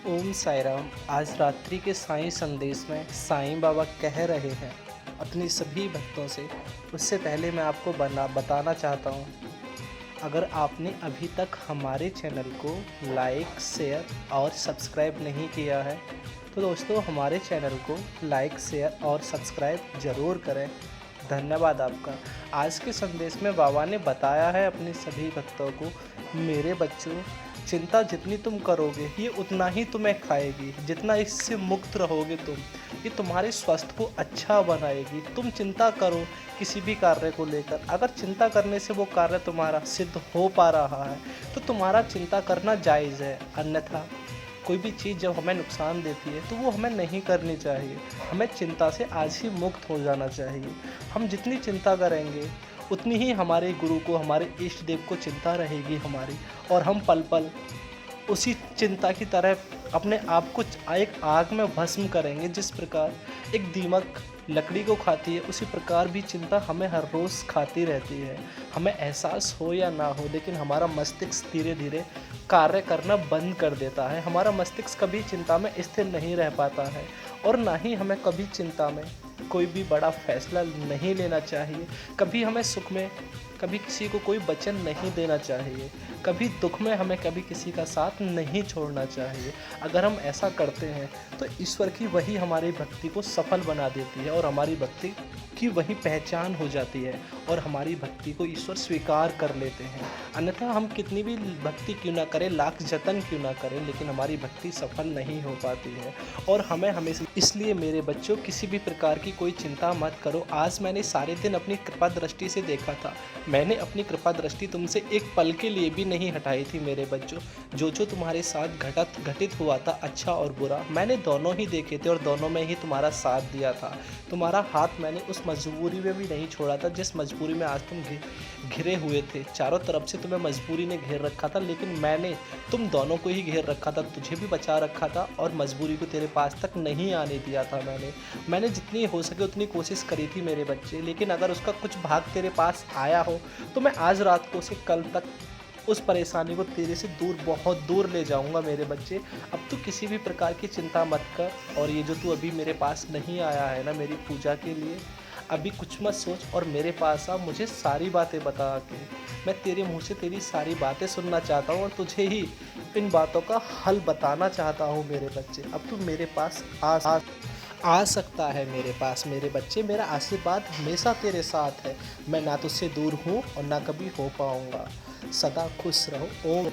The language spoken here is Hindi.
ओम साई राम। आज रात्रि के साईं संदेश में साईं बाबा कह रहे हैं अपनी सभी भक्तों से। उससे पहले मैं आपको बताना चाहता हूँ, अगर आपने अभी तक हमारे चैनल को लाइक, शेयर और सब्सक्राइब नहीं किया है तो दोस्तों हमारे चैनल को लाइक, शेयर और सब्सक्राइब ज़रूर करें। धन्यवाद आपका। आज के संदेश में बाबा ने बताया है अपने सभी भक्तों को, मेरे बच्चों, चिंता जितनी तुम करोगे ये उतना ही तुम्हें खाएगी। जितना इससे मुक्त रहोगे तुम, ये तुम्हारे स्वास्थ्य को अच्छा बनाएगी। तुम चिंता करो किसी भी कार्य को लेकर, अगर चिंता करने से वो कार्य तुम्हारा सिद्ध हो पा रहा है तो तुम्हारा चिंता करना जायज़ है। अन्यथा कोई भी चीज़ जब हमें नुकसान देती है तो वो हमें नहीं करनी चाहिए। हमें चिंता से आज ही मुक्त हो जाना चाहिए। हम जितनी चिंता करेंगे उतनी ही हमारे गुरु को, हमारे इष्ट देव को चिंता रहेगी हमारी, और हम पल पल उसी चिंता की तरह अपने आप को एक आग में भस्म करेंगे। जिस प्रकार एक दीमक लकड़ी को खाती है, उसी प्रकार भी चिंता हमें हर रोज़ खाती रहती है। हमें एहसास हो या ना हो, लेकिन हमारा मस्तिष्क धीरे धीरे कार्य करना बंद कर देता है। हमारा मस्तिष्क कभी चिंता में स्थिर नहीं रह पाता है, और ना ही हमें कभी चिंता में कोई भी बड़ा फैसला नहीं लेना चाहिए। कभी हमें सुख में कभी किसी को कोई वचन नहीं देना चाहिए। कभी दुख में हमें कभी किसी का साथ नहीं छोड़ना चाहिए। अगर हम ऐसा करते हैं तो ईश्वर की वही हमारी भक्ति को सफल बना देती है, और हमारी भक्ति की वही पहचान हो जाती है, और हमारी भक्ति को ईश्वर स्वीकार कर लेते हैं। अन्यथा हम कितनी भी भक्ति क्यों ना करें, लाख जतन क्यों ना करें, लेकिन हमारी भक्ति सफल नहीं हो पाती है। और हमें हमेशा, इसलिए मेरे बच्चों, किसी भी प्रकार की कोई चिंता मत करो। आज मैंने सारे दिन अपनी कृपा दृष्टि से देखा था। मैंने अपनी कृपा दृष्टि तुमसे एक पल के लिए भी नहीं हटाई थी मेरे बच्चों। जो जो तुम्हारे साथ घटित हुआ था, अच्छा और बुरा, मैंने दोनों ही देखे थे, और दोनों में ही तुम्हारा साथ दिया था। तुम्हारा हाथ मैंने उस मजबूरी में भी नहीं छोड़ा था जिस मजबूरी में आज तुम घिरे हुए थे। चारों तरफ से तुम्हें मजबूरी ने घेर रखा था, लेकिन मैंने तुम दोनों को ही घेर रखा था। तुझे भी बचा रखा था, और मजबूरी को तेरे पास तक नहीं आने दिया था। मैंने जितनी हो सके उतनी कोशिश करी थी मेरे बच्चे, लेकिन अगर उसका कुछ भाग तेरे पास आया हो तो मैं आज रात को से कल तक उस परेशानी को तेरे से दूर, बहुत दूर ले जाऊंगा मेरे बच्चे। अब तू किसी भी प्रकार की चिंता मत कर, और ये जो तू अभी मेरे पास नहीं आया है ना मेरी पूजा के लिए, अभी कुछ मत सोच और मेरे पास आ। मुझे सारी बातें बता के, मैं तेरे मुंह से तेरी सारी बातें सुनना चाहता हूँ, और तुझे ही इन बातों का हल बताना चाहता हूँ मेरे बच्चे। अब तू मेरे पास आ सकता है मेरे पास मेरे बच्चे। मेरा आशीर्वाद हमेशा तेरे साथ है। मैं ना तुझसे दूर हूँ और ना कभी हो पाऊँगा। सदा खुश रहो। ओम।